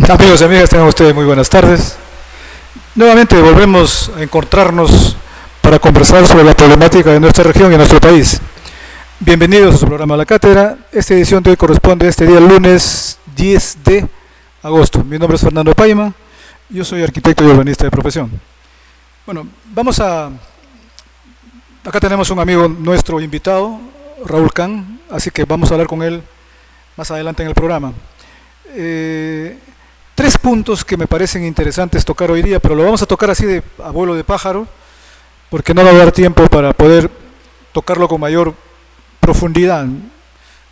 Amigos y amigas, tengan ustedes muy buenas tardes. Nuevamente volvemos a encontrarnos para conversar sobre la problemática de nuestra región y de nuestro país. Bienvenidos a su programa La Cátedra. Esta edición de hoy corresponde a este día lunes 10 de agosto. Mi nombre es Fernando Paima, yo soy arquitecto y urbanista de profesión. Bueno, acá tenemos un amigo nuestro invitado, Raúl Can, así que vamos a hablar con él más adelante en el programa. Tres puntos que me parecen interesantes tocar hoy día, pero lo vamos a tocar así de a vuelo de pájaro, porque no va a dar tiempo para poder tocarlo con mayor profundidad,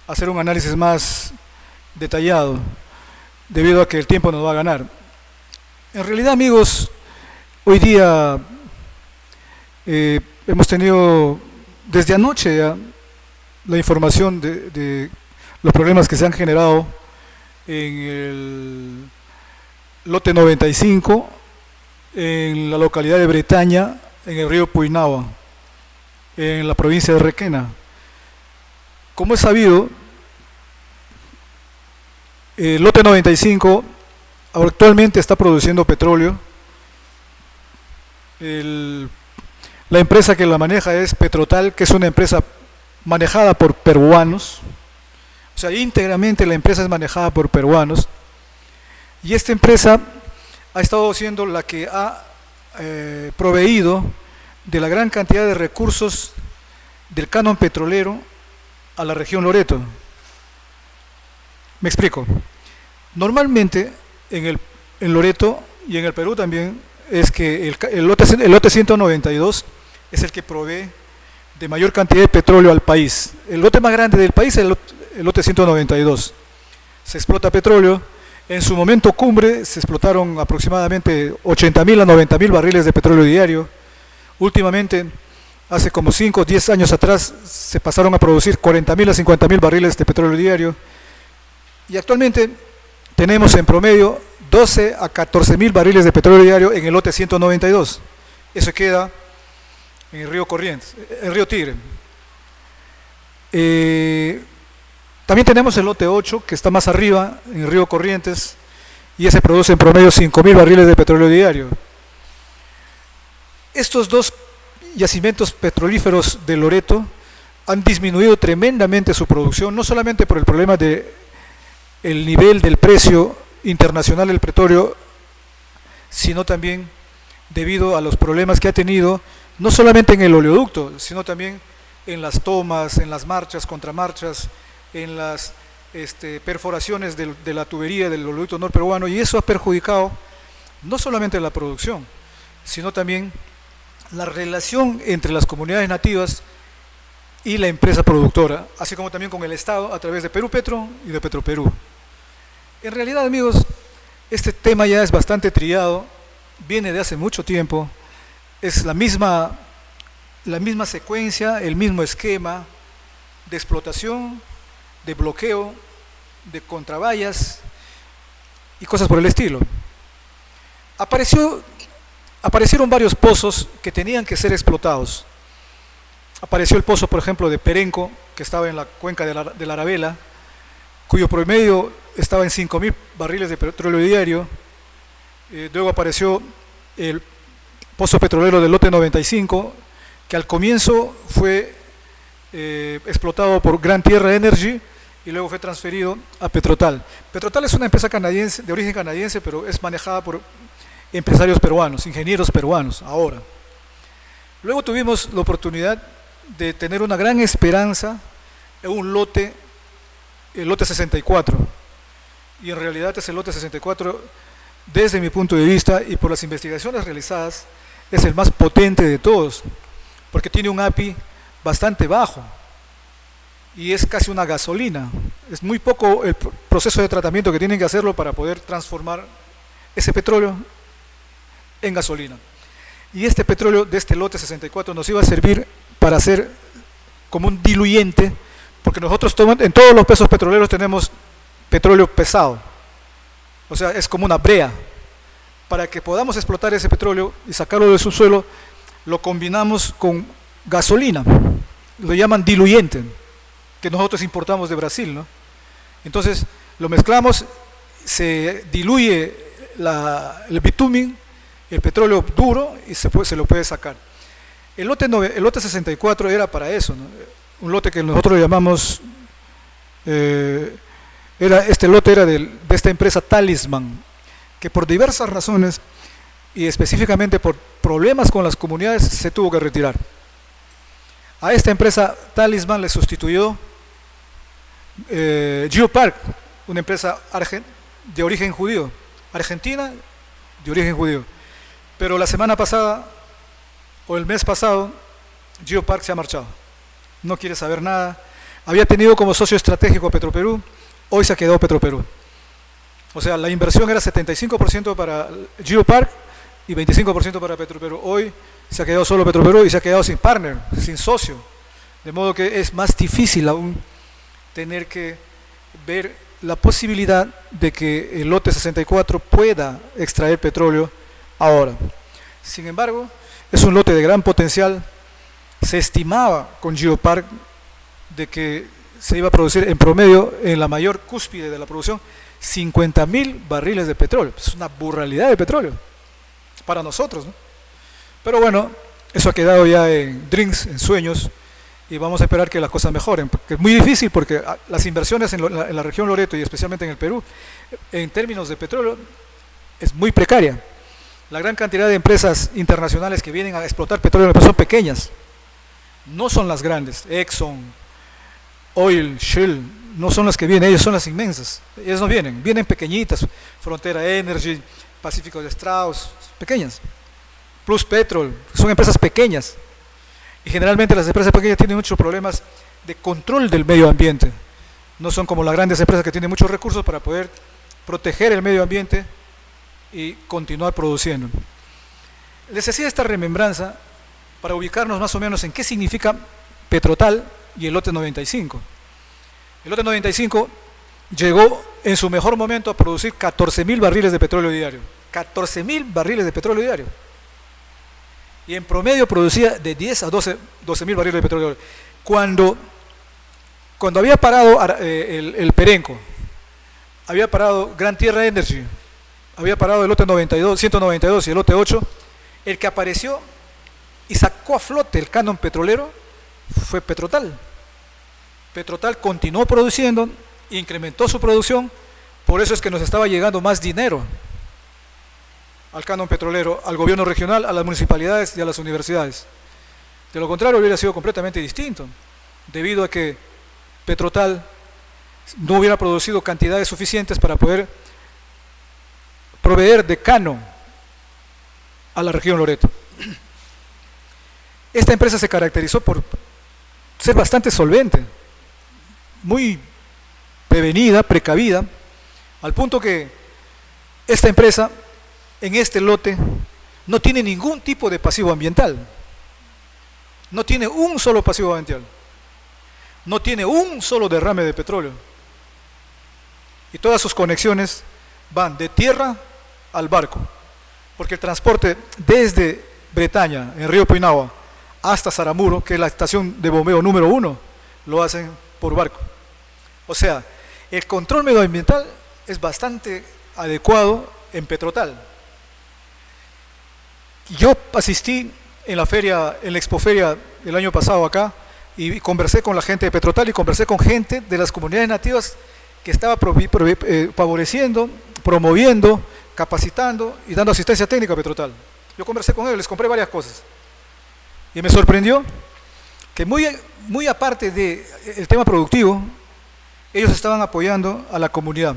hacer un análisis más detallado, debido a que el tiempo nos va a ganar. En realidad, amigos, hoy día hemos tenido desde anoche ya la información de los problemas que se han generado en el lote 95, en la localidad de Bretaña, en el río Puinahua, en la provincia de Requena. Como es sabido, el lote 95 actualmente está produciendo petróleo. La empresa que la maneja es Petrotal, que es una empresa manejada por peruanos. O sea, íntegramente la empresa es manejada por peruanos. Y esta empresa ha estado siendo la que ha proveído de la gran cantidad de recursos del canon petrolero a la región Loreto. Me explico. Normalmente en Loreto y en el Perú también es que el lote 192 es el que provee de mayor cantidad de petróleo al país. El lote más grande del país es el lote 192. Se explota petróleo. En su momento cumbre se explotaron aproximadamente 80.000 a 90.000 barriles de petróleo diario. Últimamente, hace como 5 o 10 años atrás, se pasaron a producir 40.000 a 50.000 barriles de petróleo diario. Y actualmente tenemos en promedio 12 a 14.000 barriles de petróleo diario en el lote 192. Eso queda en el río Corrientes, el río Tigre. También tenemos el lote 8, que está más arriba, en el río Corrientes, y ese produce en promedio 5.000 barriles de petróleo diario. Estos dos yacimientos petrolíferos de Loreto han disminuido tremendamente su producción, no solamente por el problema del nivel del precio internacional del petróleo, sino también debido a los problemas que ha tenido, no solamente en el oleoducto, sino también en las tomas, en las marchas, contramarchas, en las perforaciones de la tubería del oleoducto norperuano, y eso ha perjudicado no solamente la producción, sino también la relación entre las comunidades nativas y la empresa productora, así como también con el Estado a través de Perú Petro y de Petroperú. En realidad, amigos, este tema ya es bastante trillado, viene de hace mucho tiempo, es la misma secuencia, el mismo esquema de explotación, de bloqueo, de contravallas y cosas por el estilo. Aparecieron varios pozos que tenían que ser explotados. Apareció el pozo, por ejemplo, de Perenco, que estaba en la cuenca de la Arabela, cuyo promedio estaba en 5.000 barriles de petróleo diario. Luego apareció el pozo petrolero del lote 95, que al comienzo fue explotado por Gran Tierra Energy y luego fue transferido a Petrotal. Petrotal es una empresa canadiense, de origen canadiense, pero es manejada por empresarios peruanos, ingenieros peruanos, ahora. Luego tuvimos la oportunidad de tener una gran esperanza en un lote, el lote 64, y en realidad ese lote 64, desde mi punto de vista y por las investigaciones realizadas, es el más potente de todos, porque tiene un API bastante bajo y es casi una gasolina. Es muy poco el proceso de tratamiento que tienen que hacerlo para poder transformar ese petróleo en gasolina. Y este petróleo de este lote 64 nos iba a servir para hacer como un diluyente, porque nosotros en todos los pozos petroleros tenemos petróleo pesado, o sea, es como una brea. Para que podamos explotar ese petróleo y sacarlo del subsuelo, lo combinamos con gasolina, lo llaman diluyente, que nosotros importamos de Brasil, ¿no? Entonces lo mezclamos se diluye el bitumen, el petróleo duro, y se lo puede sacar. El lote 64 era para eso, ¿no? Un lote que nosotros llamamos, este lote era de esta empresa Talisman, que por diversas razones y específicamente por problemas con las comunidades se tuvo que retirar. A esta empresa Talisman le sustituyó GeoPark, una empresa de origen judío, argentina de origen judío. Pero la semana pasada, o el mes pasado, GeoPark se ha marchado. No quiere saber nada. Había tenido como socio estratégico a Petroperú, hoy se ha quedado Petroperú. O sea, la inversión era 75% para GeoPark y 25% para Petroperú. Hoy se ha quedado solo Petroperú y se ha quedado sin partner, sin socio. De modo que es más difícil aún tener que ver la posibilidad de que el lote 64 pueda extraer petróleo ahora. Sin embargo, es un lote de gran potencial. Se estimaba con GeoPark de que se iba a producir en promedio, en la mayor cúspide de la producción, 50.000 barriles de petróleo. Es una burralidad de petróleo para nosotros, ¿no? Pero bueno, eso ha quedado ya en drinks, en sueños, y vamos a esperar que las cosas mejoren, porque es muy difícil, porque las inversiones en la región Loreto y especialmente en el Perú, en términos de petróleo, es muy precaria. La gran cantidad de empresas internacionales que vienen a explotar petróleo en el Perú son pequeñas, no son las grandes. Exxon, Oil, Shell, no son las que vienen, ellas son las inmensas. Ellas no vienen, vienen pequeñitas, Frontera Energy, Pacífico de Strauss, pequeñas. Plus Petrol, son empresas pequeñas. Y generalmente las empresas pequeñas tienen muchos problemas de control del medio ambiente. No son como las grandes empresas que tienen muchos recursos para poder proteger el medio ambiente y continuar produciendo. Les hacía esta remembranza para ubicarnos más o menos en qué significa Petrotal y el lote 95. El lote 95 llegó en su mejor momento a producir 14.000 barriles de petróleo diario. 14.000 barriles de petróleo diario. Y en promedio producía de 10 a 12.000 barriles de petróleo diario. Cuando había parado el Perenco, había parado Gran Tierra Energy, había parado el lote 192 y el lote 8, el que apareció y sacó a flote el canon petrolero fue Petrotal. Petrotal continuó produciendo, incrementó su producción, por eso es que nos estaba llegando más dinero al canon petrolero, al gobierno regional, a las municipalidades y a las universidades. De lo contrario hubiera sido completamente distinto, debido a que Petrotal no hubiera producido cantidades suficientes para poder proveer de canon a la región Loreto. Esta empresa se caracterizó por ser bastante solvente, muy prevenida, precavida, al punto que esta empresa en este lote no tiene ningún tipo de pasivo ambiental, no tiene un solo pasivo ambiental, no tiene un solo derrame de petróleo, y todas sus conexiones van de tierra al barco, porque el transporte desde Bretaña, en Río Puinahua, hasta Saramuro, que es la estación de bombeo número 1, lo hacen por barco. O sea, el control medioambiental es bastante adecuado en Petrotal. Yo asistí en la feria, en la expoferia del año pasado acá, y conversé con la gente de Petrotal y conversé con gente de las comunidades nativas que estaba favoreciendo, promoviendo, capacitando y dando asistencia técnica a Petrotal. Yo conversé con ellos, les compré varias cosas. Y me sorprendió que muy aparte del tema productivo, ellos estaban apoyando a la comunidad.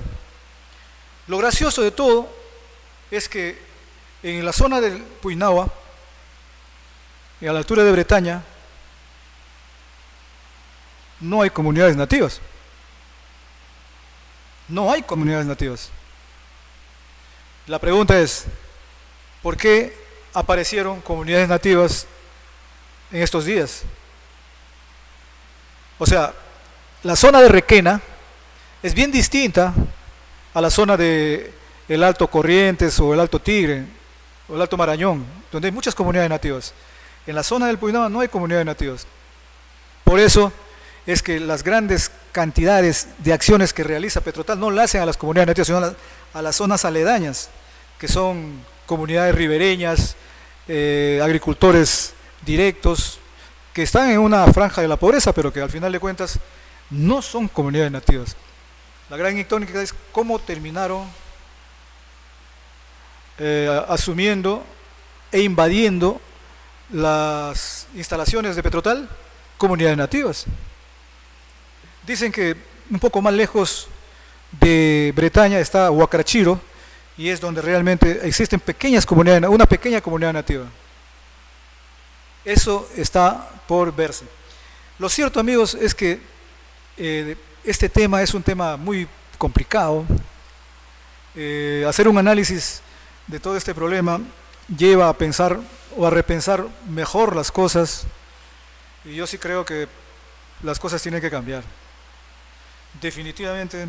Lo gracioso de todo es que en la zona del Puinahua, a la altura de Bretaña, no hay comunidades nativas. No hay comunidades nativas. La pregunta es, ¿por qué aparecieron comunidades nativas en estos días? O sea, la zona de Requena es bien distinta a la zona de el Alto Corrientes o el Alto Tigre o el Alto Marañón, donde hay muchas comunidades nativas. En la zona del Puinahua no hay comunidades nativas. Por eso es que las grandes cantidades de acciones que realiza Petrotal no las hacen a las comunidades nativas, sino a las zonas aledañas, que son comunidades ribereñas, agricultores directos, que están en una franja de la pobreza, pero que al final de cuentas no son comunidades nativas. La gran incógnita es cómo terminaron asumiendo e invadiendo las instalaciones de Petrotal comunidades nativas. Dicen que un poco más lejos de Bretaña está Huacrachiro, y es donde realmente existen pequeñas comunidades, una pequeña comunidad nativa. Eso está por verse. Lo cierto, amigos, es que este tema es un tema muy complicado. Hacer un análisis de todo este problema lleva a pensar o a repensar mejor las cosas, y yo sí creo que las cosas tienen que cambiar. Definitivamente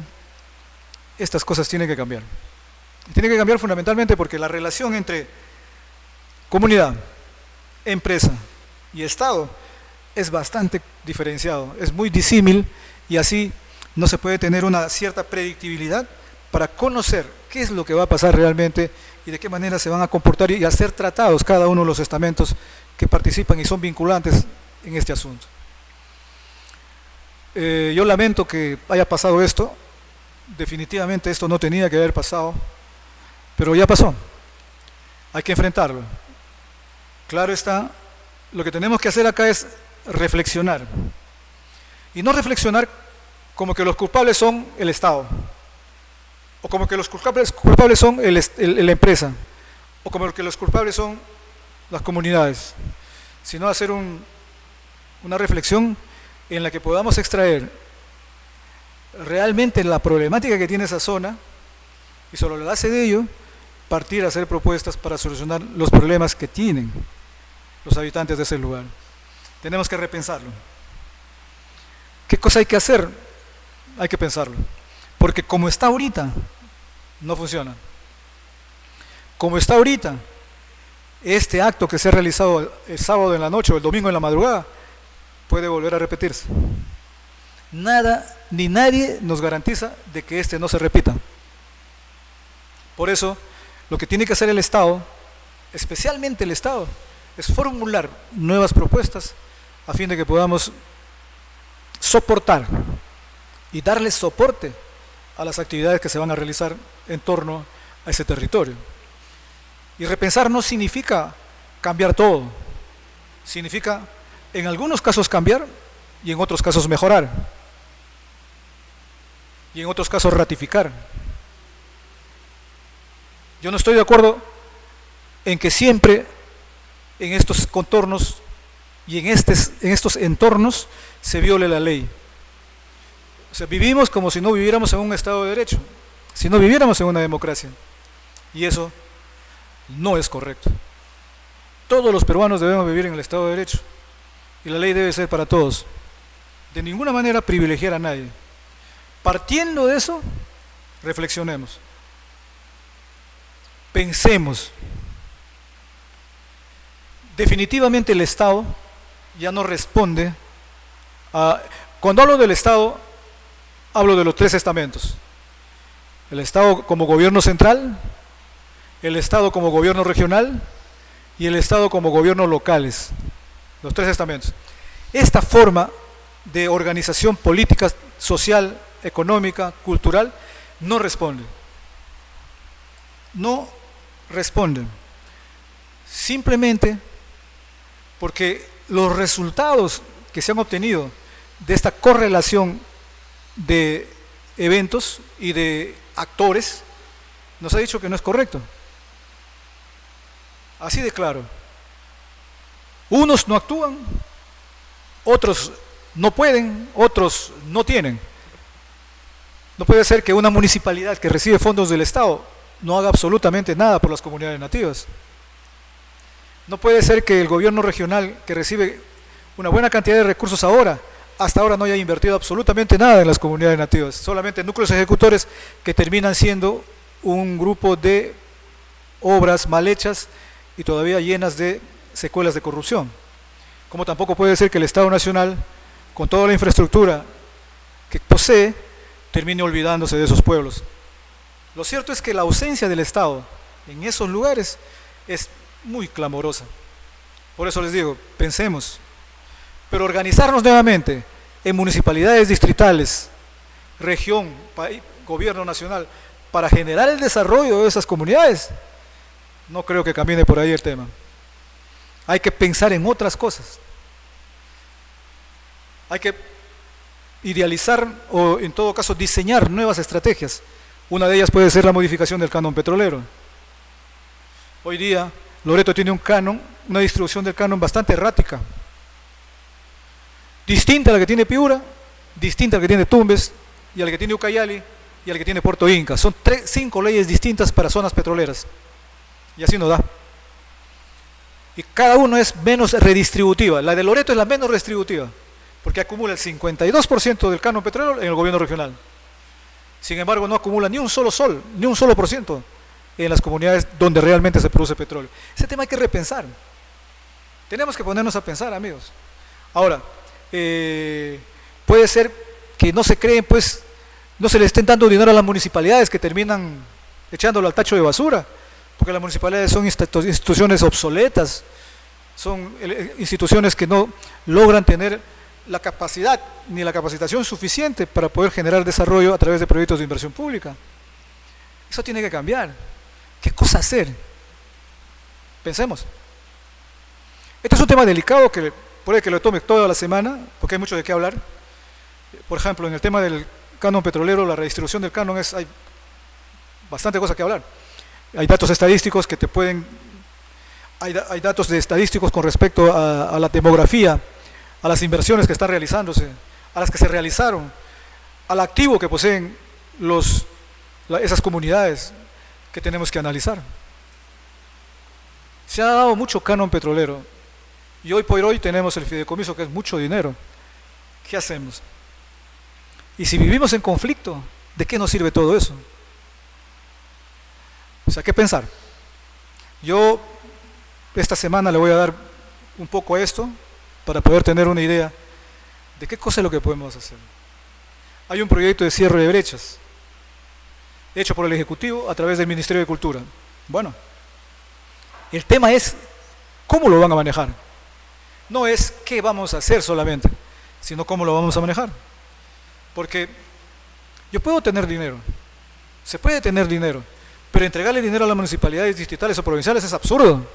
estas cosas tienen que cambiar. Y tienen que cambiar fundamentalmente porque la relación entre comunidad, empresa y Estado es bastante diferenciado, es muy disímil, y así no se puede tener una cierta predictibilidad para conocer qué es lo que va a pasar realmente y de qué manera se van a comportar y a ser tratados cada uno de los estamentos que participan y son vinculantes en este asunto. Yo lamento que haya pasado esto, definitivamente esto no tenía que haber pasado, pero ya pasó, hay que enfrentarlo. Claro está, lo que tenemos que hacer acá es reflexionar, y no reflexionar como que los culpables son el Estado, o como que los culpables son la empresa, o como que los culpables son las comunidades, sino hacer una reflexión en la que podamos extraer realmente la problemática que tiene esa zona, y sobre la base de ello partir a hacer propuestas para solucionar los problemas que tienen los habitantes de ese lugar. Tenemos que repensarlo. ¿Qué cosa hay que hacer? Hay que pensarlo, porque como está ahorita no funciona. Como está ahorita, este acto que se ha realizado el sábado en la noche o el domingo en la madrugada puede volver a repetirse. Nada ni nadie nos garantiza de que este no se repita. Por eso, lo que tiene que hacer el Estado, especialmente el Estado, es formular nuevas propuestas a fin de que podamos soportar y darle soporte a las actividades que se van a realizar en torno a ese territorio. Y repensar no significa cambiar todo, significa en algunos casos cambiar y en otros casos mejorar, y en otros casos ratificar. Yo no estoy de acuerdo en que siempre en estos contornos y en estos entornos se viole la ley. O sea, vivimos como si no viviéramos en un Estado de Derecho, si no viviéramos en una democracia, y eso no es correcto. Todos los peruanos debemos vivir en el Estado de Derecho, y la ley debe ser para todos. De ninguna manera privilegiar a nadie. Partiendo de eso, reflexionemos. Pensemos. Definitivamente el Estado ya no responde a... Cuando hablo del Estado, hablo de los tres estamentos. El Estado como gobierno central, el Estado como gobierno regional y el Estado como gobiernos locales. Los tres estamentos. Esta forma de organización política, social, económica, cultural, no responde. No responden. Simplemente porque los resultados que se han obtenido de esta correlación de eventos y de actores nos ha dicho que no es correcto. Así de claro. Unos no actúan, otros no pueden, otros no tienen. No puede ser que una municipalidad que recibe fondos del Estado no haga absolutamente nada por las comunidades nativas. No puede ser que el gobierno regional, que recibe una buena cantidad de recursos ahora, hasta ahora no haya invertido absolutamente nada en las comunidades nativas, solamente núcleos ejecutores que terminan siendo un grupo de obras mal hechas y todavía llenas de secuelas de corrupción. Como tampoco puede ser que el Estado Nacional con toda la infraestructura que posee, termine olvidándose de esos pueblos. Lo cierto es que la ausencia del Estado en esos lugares es muy clamorosa. Por eso les digo, pensemos, pero organizarnos nuevamente en municipalidades distritales, región, país, gobierno nacional, para generar el desarrollo de esas comunidades, no creo que camine por ahí el tema. Hay que pensar en otras cosas. Hay que idealizar o en todo caso diseñar nuevas estrategias. Una de ellas puede ser la modificación del canon petrolero. Hoy día Loreto tiene un canon, una distribución del canon bastante errática, distinta a la que tiene Piura, distinta a la que tiene Tumbes y a la que tiene Ucayali y a la que tiene Puerto Inca. Son 5 leyes distintas para zonas petroleras y así no da. Y cada uno es menos redistributiva. La de Loreto es la menos redistributiva porque acumula el 52% del canon petrolero en el gobierno regional. Sin embargo, no acumula ni un solo sol, ni un solo por ciento en las comunidades donde realmente se produce petróleo. Ese tema hay que repensar. Tenemos que ponernos a pensar, amigos. Ahora, puede ser que no se creen, pues, no se le estén dando dinero a las municipalidades que terminan echándolo al tacho de basura, porque las municipalidades son instituciones obsoletas, son instituciones que no logran tener la capacidad ni la capacitación suficiente para poder generar desarrollo a través de proyectos de inversión pública. Eso tiene que cambiar. ¿Qué cosa hacer? Pensemos. Este es un tema delicado que puede que lo tome toda la semana, porque hay mucho de qué hablar. Por ejemplo, en el tema del canon petrolero, la redistribución del canon hay bastante cosas que hablar. Hay datos estadísticos que te pueden, hay datos estadísticos con respecto a la demografía, a las inversiones que están realizándose, a las que se realizaron, al activo que poseen esas comunidades que tenemos que analizar. Se ha dado mucho canon petrolero y hoy por hoy tenemos el fideicomiso, que es mucho dinero. ¿Qué hacemos? Y si vivimos en conflicto, ¿de qué nos sirve todo eso? O sea, ¿qué pensar? Yo esta semana le voy a dar un poco a esto para poder tener una idea de qué cosa es lo que podemos hacer. Hay un proyecto de cierre de brechas hecho por el Ejecutivo a través del Ministerio de Cultura. Bueno, el tema es cómo lo van a manejar. No es qué vamos a hacer solamente, sino cómo lo vamos a manejar. Porque yo puedo tener dinero, se puede tener dinero, pero entregarle dinero a las municipalidades distritales o provinciales es absurdo.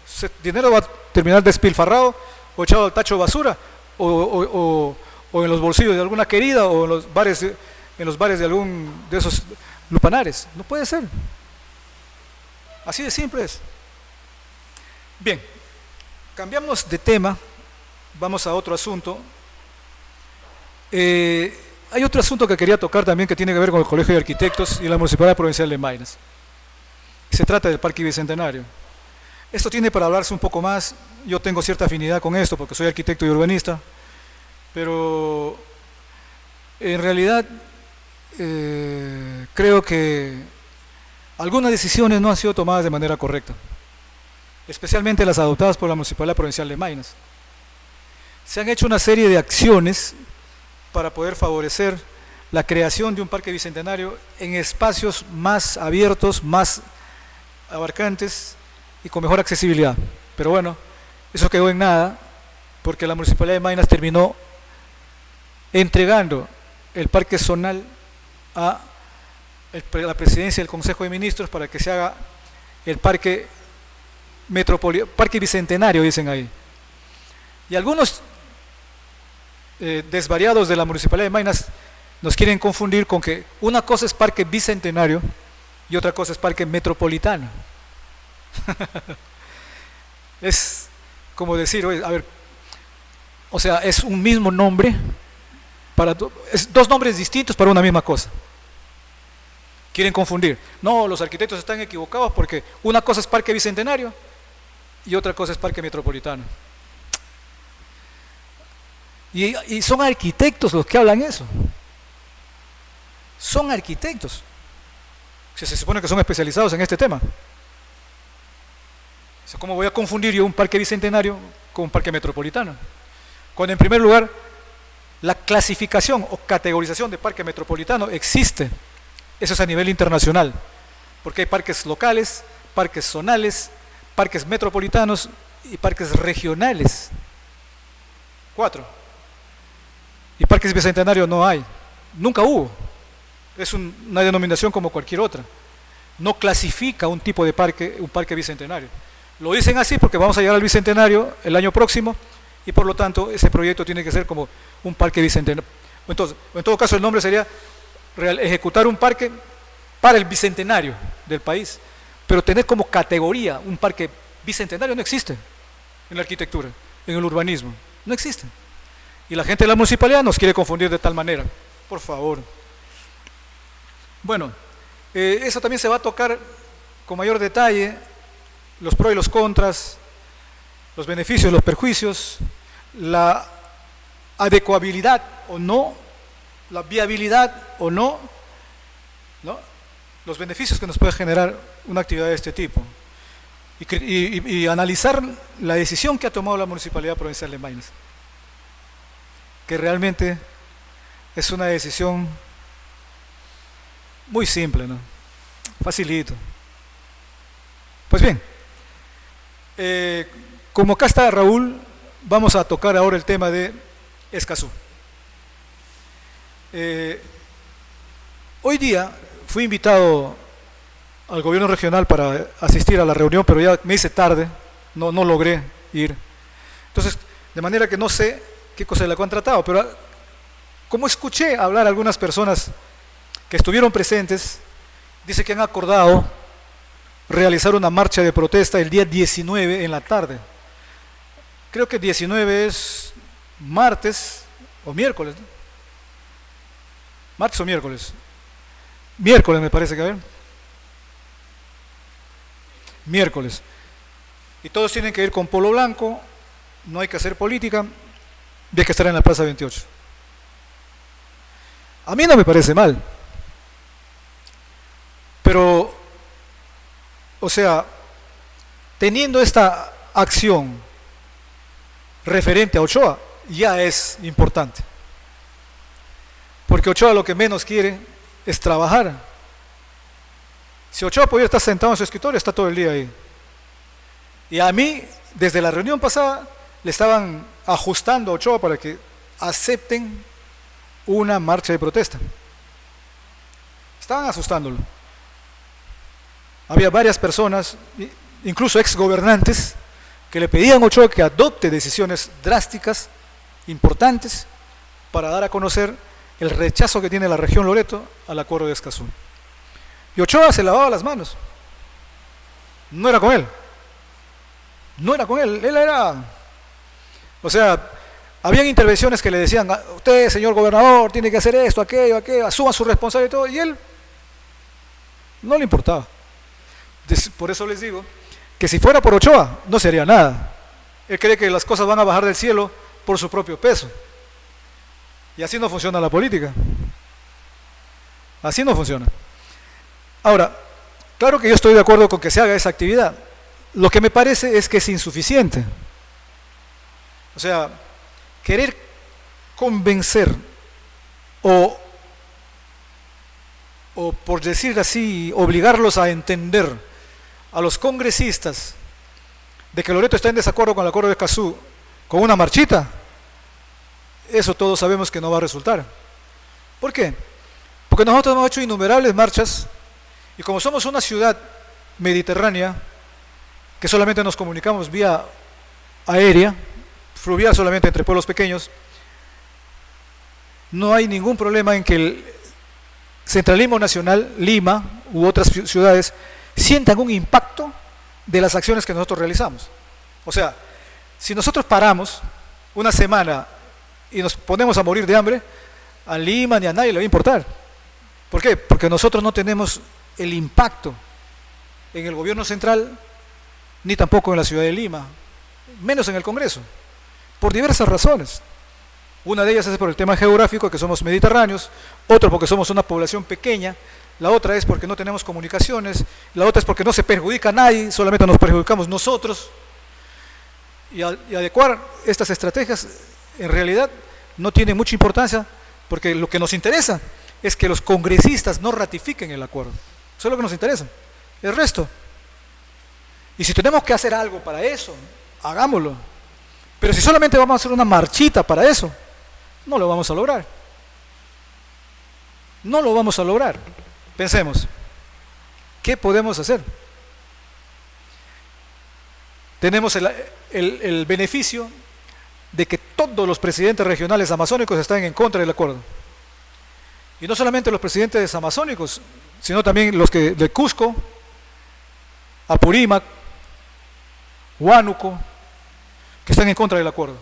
Ese dinero va a terminar despilfarrado o echado al tacho de basura o en los bolsillos de alguna querida o en los bares de algún de esos lupanares. No puede ser. Así de simple es. Bien, cambiamos de tema, vamos a otro asunto. Hay otro asunto que quería tocar también que tiene que ver con el Colegio de Arquitectos y la Municipalidad Provincial de Maynas. Se trata del Parque Bicentenario. Esto tiene para hablarse un poco más. Yo tengo cierta afinidad con esto porque soy arquitecto y urbanista, pero en realidad creo que algunas decisiones no han sido tomadas de manera correcta, especialmente las adoptadas por la Municipalidad Provincial de Maynas. Se han hecho una serie de acciones para poder favorecer la creación de un parque bicentenario en espacios más abiertos, más abarcantes y con mejor accesibilidad. Pero bueno, eso quedó en nada porque la Municipalidad de Maynas terminó entregando el parque zonal a la presidencia del Consejo de Ministros para que se haga el parque bicentenario, dicen ahí. Y algunos desvariados de la Municipalidad de Maynas nos quieren confundir con que una cosa es parque bicentenario y otra cosa es parque metropolitano. Es como decir, oye, a ver, o sea, es un mismo nombre es dos nombres distintos para una misma cosa. Quieren confundir. No, los arquitectos están equivocados porque una cosa es parque bicentenario y otra cosa es parque metropolitano. Y son arquitectos los que hablan eso. Son arquitectos. Se supone que son especializados en este tema. O sea, ¿cómo voy a confundir yo un parque bicentenario con un parque metropolitano? Cuando en primer lugar, La clasificación o categorización de parque metropolitano existe, eso es a nivel internacional, porque hay parques locales, parques zonales, parques metropolitanos y parques regionales. 4. Y parques bicentenarios no hay, nunca hubo. Es una denominación como cualquier otra. No clasifica un tipo de parque, un parque bicentenario. Lo dicen así porque vamos a llegar al bicentenario el año próximo y por lo tanto ese proyecto tiene que ser como un parque bicentenario. Entonces, en todo caso el nombre sería ejecutar un parque para el bicentenario del país, pero tener como categoría un parque bicentenario no existe en la arquitectura, en el urbanismo, no existe. Y la gente de la municipalidad nos quiere confundir de tal manera, por favor. Bueno, eso también se va a tocar con mayor detalle, los pros y los contras, los beneficios, los perjuicios, la adecuabilidad o no, la viabilidad o no, los beneficios que nos puede generar una actividad de este tipo y analizar la decisión que ha tomado la Municipalidad Provincial de Maynas, que realmente es una decisión muy simple, ¿no? Facilito. Pues bien, como acá está Raúl, vamos a tocar ahora el tema de Escazú. Hoy día fui invitado al gobierno regional para asistir a la reunión, pero ya me hice tarde, no logré ir. Entonces, de manera que no sé qué cosa le han tratado, pero como escuché hablar a algunas personas que estuvieron presentes, dice que han acordado realizar una marcha de protesta el día 19 en la tarde. Creo que 19 es martes o miércoles, ¿no? Martes o miércoles. Miércoles me parece que, a ver. Miércoles. Y todos tienen que ir con polo blanco, no hay que hacer política, y hay que estar en la Plaza 28. A mí no me parece mal. Pero, o sea, teniendo esta acción referente a Ochoa, ya es importante. Porque Ochoa lo que menos quiere es trabajar. Si Ochoa pudiera estar sentado en su escritorio, está todo el día ahí. Y a mí, desde la reunión pasada, le estaban ajustando a Ochoa para que acepten una marcha de protesta. Estaban asustándolo. Había varias personas, incluso exgobernantes, que le pedían a Ochoa que adopte decisiones drásticas, importantes, para dar a conocer el rechazo que tiene la región Loreto al acuerdo de Escazú. Y Ochoa se lavaba las manos. No era con él. No era con él. Él era... O sea, habían intervenciones que le decían, usted, señor gobernador, tiene que hacer esto, aquello, asuma su responsabilidad y todo. Y él no le importaba. Por eso les digo que si fuera por Ochoa, no sería nada. Él cree que las cosas van a bajar del cielo por su propio peso. Y así no funciona la política. Así no funciona. Ahora, claro que yo estoy de acuerdo con que se haga esa actividad. Lo que me parece es que es insuficiente. O sea, querer convencer o por decir así, obligarlos a entender a los congresistas de que Loreto está en desacuerdo con el acuerdo de Escazú con una marchita, eso todos sabemos que no va a resultar. ¿Por qué? Porque nosotros hemos hecho innumerables marchas y como somos una ciudad mediterránea que solamente nos comunicamos vía aérea, fluvial solamente entre pueblos pequeños, no hay ningún problema en que el centralismo nacional, Lima u otras ciudades, sientan un impacto de las acciones que nosotros realizamos. O sea, si nosotros paramos una semana y nos ponemos a morir de hambre, a Lima ni a nadie le va a importar. ¿Por qué? Porque nosotros no tenemos el impacto en el gobierno central, ni tampoco en la ciudad de Lima, menos en el Congreso, por diversas razones. Una de ellas es por el tema geográfico, que somos mediterráneos, otro porque somos una población pequeña, la otra es porque no tenemos comunicaciones, la otra es porque no se perjudica a nadie, solamente nos perjudicamos nosotros. Y adecuar estas estrategias, en realidad, no tiene mucha importancia, porque lo que nos interesa es que los congresistas no ratifiquen el acuerdo. Eso es lo que nos interesa. El resto. Y si tenemos que hacer algo para eso, hagámoslo. Pero si solamente vamos a hacer una marchita para eso, no lo vamos a lograr. No lo vamos a lograr. Pensemos, ¿qué podemos hacer? Tenemos el beneficio de que todos los presidentes regionales amazónicos están en contra del acuerdo. Y no solamente los presidentes amazónicos, sino también los que de Cusco, Apurímac, Huánuco, que están en contra del acuerdo.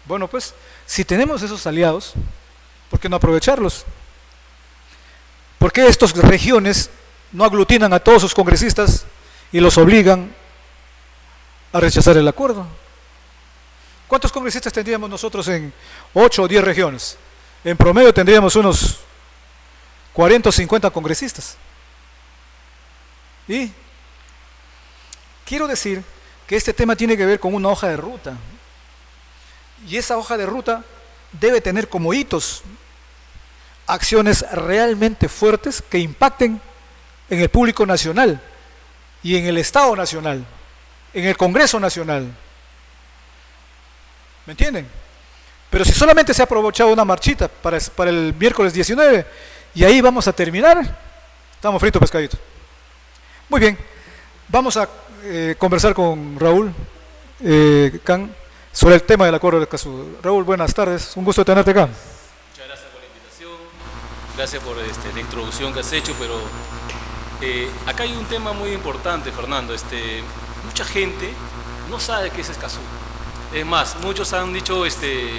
Bueno, pues, si tenemos esos aliados, ¿por qué no aprovecharlos? ¿Por qué estas regiones no aglutinan a todos sus congresistas y los obligan a rechazar el acuerdo? ¿Cuántos congresistas tendríamos nosotros en 8 o 10 regiones? En promedio tendríamos unos 40 o 50 congresistas. Y quiero decir que este tema tiene que ver con una hoja de ruta. Y esa hoja de ruta debe tener como hitos acciones realmente fuertes que impacten en el público nacional y en el Estado nacional, en el Congreso nacional. ¿Me entienden? Pero si solamente se ha aprovechado una marchita para el miércoles 19 y ahí vamos a terminar, estamos fritos pescadito. Muy bien, vamos a conversar con Raúl Can sobre el tema del acuerdo de Escazú. Raúl, buenas tardes, un gusto tenerte acá. Muchas gracias por la invitación, gracias por la introducción que has hecho, pero acá hay un tema muy importante, Fernando. Mucha gente no sabe qué es Escazú. Es más, muchos han dicho, hace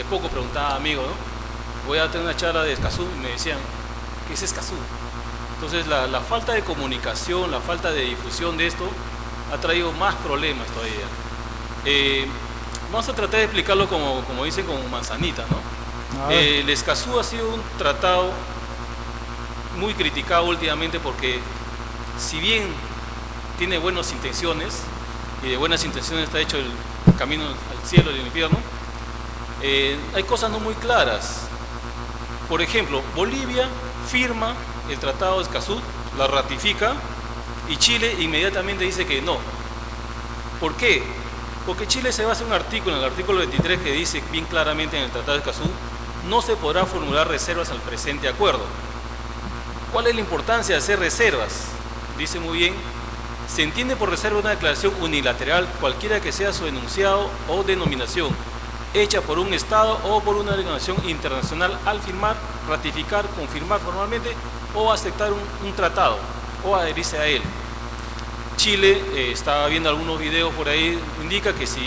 poco preguntaba a amigos, ¿no? Voy a tener una charla de Escazú y me decían, ¿qué es Escazú? Entonces la falta de comunicación, la falta de difusión de esto ha traído más problemas todavía. Vamos a tratar de explicarlo como dicen, con manzanita, ¿no? El Escazú ha sido un tratado muy criticado últimamente porque, si bien tiene buenas intenciones, y de buenas intenciones está hecho el camino al cielo y al infierno, hay cosas no muy claras. Por ejemplo, Bolivia firma el Tratado de Escazú, la ratifica, y Chile inmediatamente dice que no. ¿Por qué? Porque Chile se basa en un artículo, en el artículo 23, que dice bien claramente en el Tratado de Escazú: no se podrá formular reservas al presente acuerdo. ¿Cuál es la importancia de hacer reservas? Dice muy bien: se entiende por reserva una declaración unilateral, cualquiera que sea su enunciado o denominación, hecha por un Estado o por una organización internacional al firmar, ratificar, confirmar formalmente o aceptar un tratado o adherirse a él. Chile, estaba viendo algunos videos por ahí, indica que si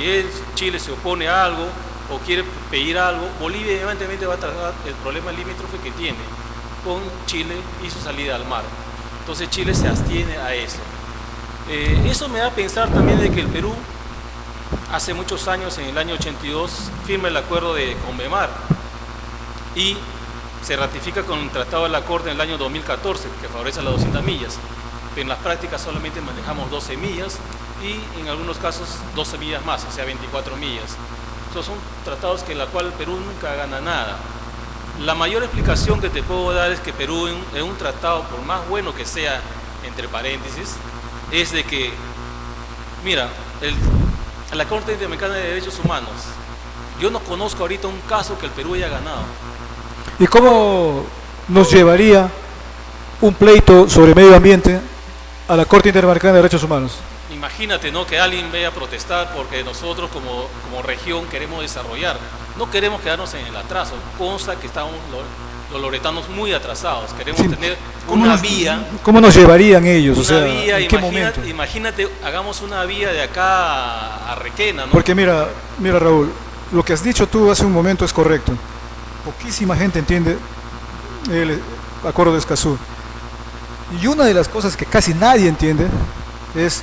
Chile se opone a algo o quiere pedir algo, Bolivia evidentemente va a tratar el problema limítrofe que tiene con Chile y su salida al mar. Entonces Chile se abstiene a eso. Eso me da a pensar también de que el Perú, hace muchos años, en el año 82, firma el acuerdo de Convemar y se ratifica con el Tratado de la Corte en el año 2014, que favorece las 200 millas. Pero en las prácticas solamente manejamos 12 millas y en algunos casos 12 millas más, o sea 24 millas. Estos son tratados en los cuales Perú nunca gana nada. La mayor explicación que te puedo dar es que Perú, en un tratado, por más bueno que sea, entre paréntesis, es de que, mira, la Corte Interamericana de Derechos Humanos, yo no conozco ahorita un caso que el Perú haya ganado. ¿Y cómo nos llevaría un pleito sobre medio ambiente a la Corte Interamericana de Derechos Humanos? Imagínate, ¿no?, que alguien vaya a protestar porque nosotros como región queremos desarrollar, no queremos quedarnos en el atraso. Consta que estamos los loretanos muy atrasados, queremos tener una vía. ¿Cómo nos llevarían ellos? Una o sea, vía, ¿en qué momento? Imagínate, hagamos una vía de acá a Requena, ¿no? Porque mira Raúl, lo que has dicho tú hace un momento es correcto. Poquísima gente entiende el acuerdo de Escazú. Y una de las cosas que casi nadie entiende es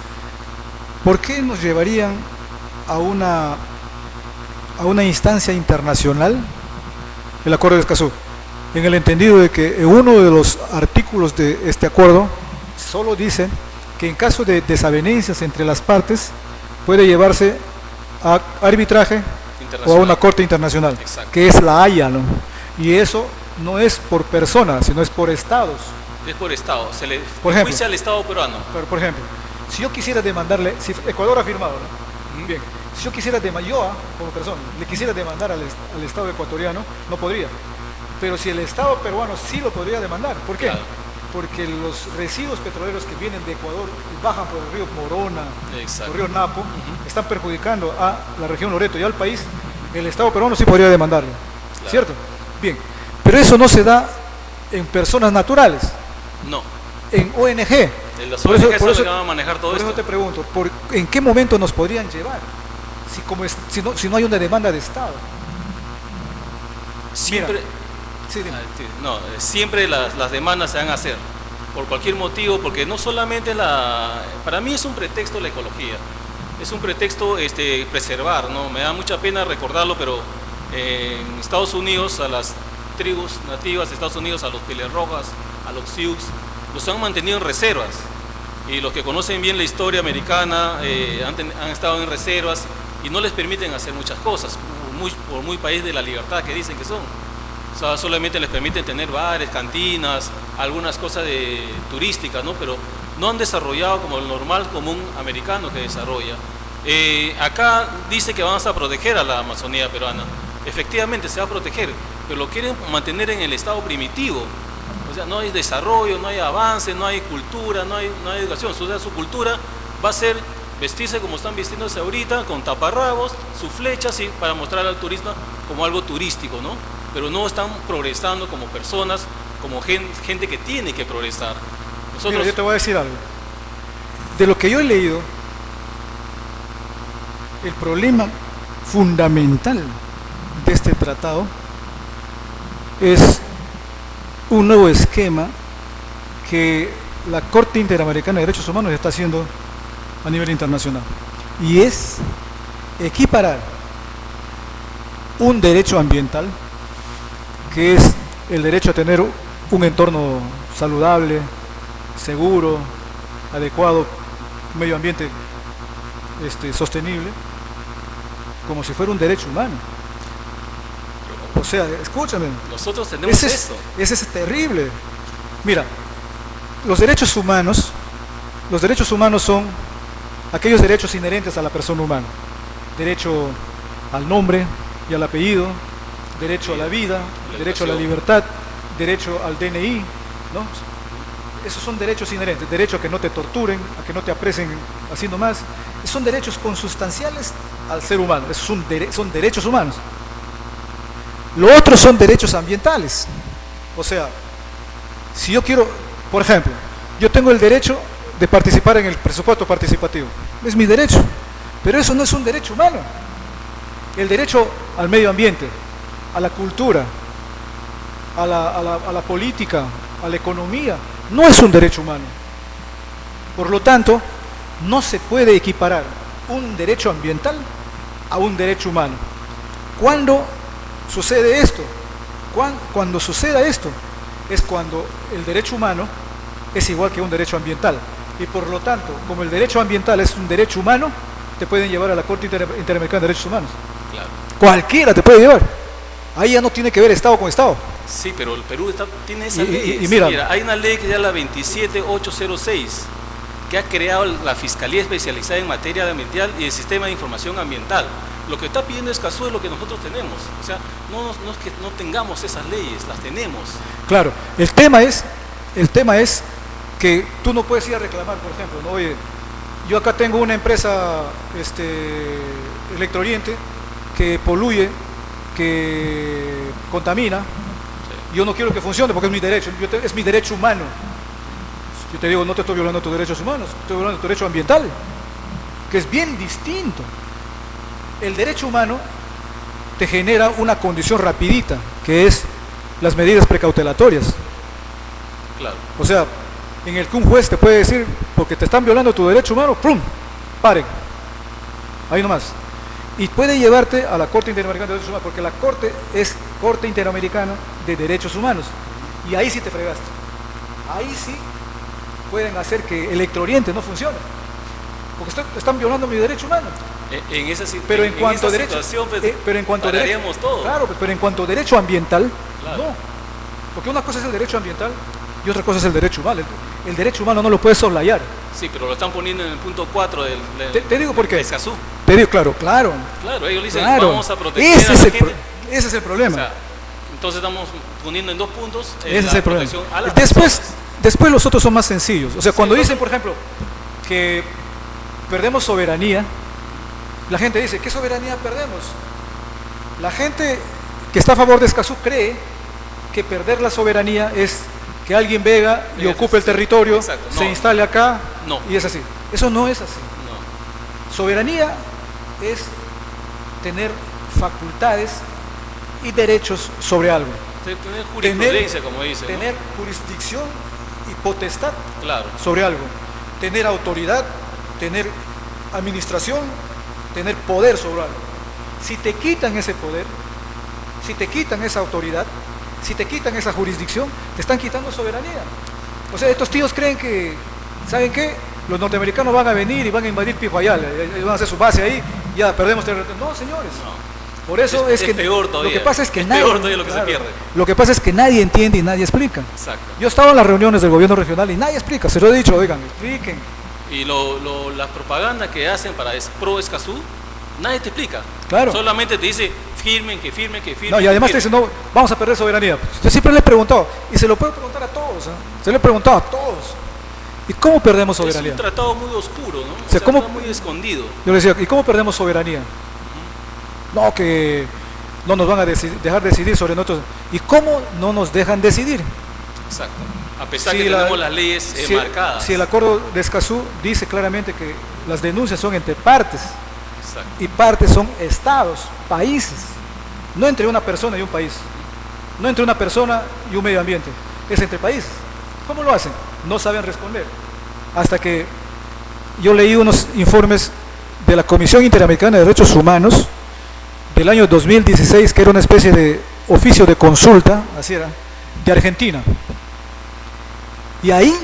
¿por qué nos llevarían a una instancia internacional el acuerdo de Escazú? En el entendido de que en uno de los artículos de este acuerdo solo dice que en caso de desavenencias entre las partes puede llevarse a arbitraje o a una corte internacional, Exacto. que es la Haya, ¿no? Y eso no es por personas, sino es por estados. Es por Estado, se le Por ejemplo, juicia al Estado peruano. Pero, por ejemplo, si yo quisiera demandarle, si Ecuador ha firmado, ¿no? Bien, si yo quisiera yo como persona, le quisiera demandar al Estado ecuatoriano, no podría. Pero si el Estado peruano sí lo podría demandar, ¿por qué? Claro. Porque los residuos petroleros que vienen de Ecuador y bajan por el río Morona, Exacto. por el río Napo, están perjudicando a la región Loreto y al país. El Estado peruano sí podría demandarlo, Claro. ¿cierto? Bien, pero eso no se da en personas naturales, No. en ONG. Las Por ONG eso- son por las eso- que van a manejar todo Por esto. eso te pregunto, ¿en qué momento nos podrían llevar? Si no hay una demanda de Estado. Siempre, Sí, dime. no, siempre las demandas se van a hacer por cualquier motivo, porque no solamente para mí es un pretexto la ecología, es un pretexto preservar, ¿no? Me da mucha pena recordarlo, pero en Estados Unidos a las tribus nativas de Estados Unidos, a los Pieles Rojas, a los Sioux, los han mantenido en reservas. Y los que conocen bien la historia americana han estado en reservas y no les permiten hacer muchas cosas, por muy país de la libertad que dicen que son. O sea, solamente les permiten tener bares, cantinas, algunas cosas turísticas, ¿no? Pero no han desarrollado como el normal común americano que desarrolla. Acá dice que vamos a proteger a la Amazonía peruana. Efectivamente se va a proteger, pero lo quieren mantener en el estado primitivo. O sea, no hay desarrollo, no hay avance, no hay cultura, no hay educación. O sea, su cultura va a ser vestirse como están vistiéndose ahorita, con taparrabos, sus flechas, y para mostrar al turismo como algo turístico, ¿no? Pero no están progresando como personas, como gente que tiene que progresar. Nosotros, Mira, yo te voy a decir algo. De lo que yo he leído, el problema fundamental de este tratado es un nuevo esquema que la Corte Interamericana de Derechos Humanos está haciendo a nivel internacional, y es equiparar un derecho ambiental, que es el derecho a tener un entorno saludable, seguro, adecuado, medio ambiente sostenible, como si fuera un derecho humano. O sea, escúchame, nosotros tenemos eso. ese es terrible. Mira, los derechos humanos son aquellos derechos inherentes a la persona humana: derecho al nombre y al apellido, derecho a la vida, derecho a la libertad, derecho al DNI, ¿no? Esos son derechos inherentes, derecho a que no te torturen, a que no te apresen haciendo más. Son derechos consustanciales al ser humano, esos son derechos humanos. Lo otro son derechos ambientales. O sea, si yo quiero, por ejemplo, yo tengo el derecho de participar en el presupuesto participativo, es mi derecho, pero eso no es un derecho humano. El derecho al medio ambiente, a la cultura, a la política, a la economía, no es un derecho humano. Por lo tanto, no se puede equiparar un derecho ambiental a un derecho humano. ¿Cuándo sucede esto? Cuando suceda esto es cuando el derecho humano es igual que un derecho ambiental, y por lo tanto, como el derecho ambiental es un derecho humano, te pueden llevar a la Corte Interamericana de Derechos Humanos. Claro. Cualquiera te puede llevar. Ahí ya no tiene que ver Estado con Estado. Sí, pero el Perú tiene esa ley. Y mira, hay una ley que se llama la 27806, que ha creado la Fiscalía Especializada en Materia Ambiental y el Sistema de Información Ambiental. Lo que está pidiendo Escazú es lo que nosotros tenemos. O sea, no es que no tengamos esas leyes, las tenemos. Claro, el tema es que tú no puedes ir a reclamar, por ejemplo, ¿no? Oye, yo acá tengo una empresa Electrooriente que poluye, que contamina. Sí. Yo no quiero que funcione porque es mi derecho, es mi derecho humano. Yo te digo, no te estoy violando tus derechos humanos, estoy violando tu derecho ambiental, que es bien distinto. El derecho humano te genera una condición rapidita, que es las medidas precautelatorias. Claro. O sea, en el que un juez te puede decir, porque te están violando tu derecho humano, ¡prum!, paren, ahí nomás. Y puede llevarte a la Corte Interamericana de Derechos Humanos, porque la Corte es Corte Interamericana de Derechos Humanos, y ahí sí te fregaste. Ahí sí pueden hacer que Electrooriente no funcione, porque están violando mi derecho humano. En esa, Pero en cuanto a derecho, situación, pues, pero en cuanto a derecho, pararíamos todo. claro, pero en cuanto a derecho ambiental, Claro. no. Porque una cosa es el derecho ambiental y otra cosa es el derecho humano. El derecho humano no lo puedes soslayar. Sí, pero lo están poniendo en el punto 4 del Te digo por qué. Escazú. Te digo, claro. Claro, ellos dicen, Claro. vamos a proteger Ese a es la el gente. ese es el O problema. sea, entonces estamos poniendo en 2 puntos Ese es la el problema. protección a las Después, personas. después los otros son más sencillos. O sea, Sí, cuando los- dicen, por ejemplo, que perdemos soberanía, la gente dice, ¿qué soberanía perdemos? La gente que está a favor de Escazú cree que perder la soberanía es que alguien venga y ocupe el territorio, Exacto. se No. instale acá No. y es así. Eso no es así. No. Soberanía es tener facultades y derechos sobre algo. Tener jurisprudencia, como dicen. ¿no? Tener jurisdicción y potestad Claro. sobre algo, tener autoridad, tener administración, tener poder sobre algo. Si te quitan ese poder, si te quitan esa autoridad, si te quitan esa jurisdicción, te están quitando soberanía. O sea, estos tíos creen que, ¿saben qué? Los norteamericanos van a venir y van a invadir Pijuayal, van a hacer su base ahí, ya perdemos territorio. No, señores. No. Por eso es, Es que peor todavía. lo que pasa es que Es nadie, peor todavía lo que se pierde. Lo que pasa es que nadie entiende y nadie explica. Exacto. Yo estaba en las reuniones del gobierno regional y nadie explica, se lo he dicho, oigan, expliquen. Y la propaganda que hacen para pro Escazú, nadie te explica. Claro. Solamente te dice, firmen, que firmen, que firmen. No, y además que te dicen, no, vamos a perder soberanía. Yo siempre le he preguntado, y se lo puedo preguntar a todos, ¿eh? Se lo he preguntado a todos. ¿Y cómo perdemos firmen. soberanía? Es un tratado muy oscuro, ¿no? O sea, ¿cómo- está muy escondido. Yo le decía, ¿y cómo perdemos soberanía? No, que no nos van a dejar decidir sobre nosotros. ¿Y cómo no nos dejan decidir? Exacto. A pesar Si que la- tenemos las leyes marcadas. Si el acuerdo de Escazú dice claramente que las denuncias son entre partes, Exacto. y partes son estados, países, no entre una persona y un país, no entre una persona y un medio ambiente, es entre países. ¿Cómo lo hacen? No saben responder. Hasta que yo leí unos informes de la Comisión Interamericana de Derechos Humanos del año 2016, que era una especie de oficio de consulta, así era, de Argentina. Y ahí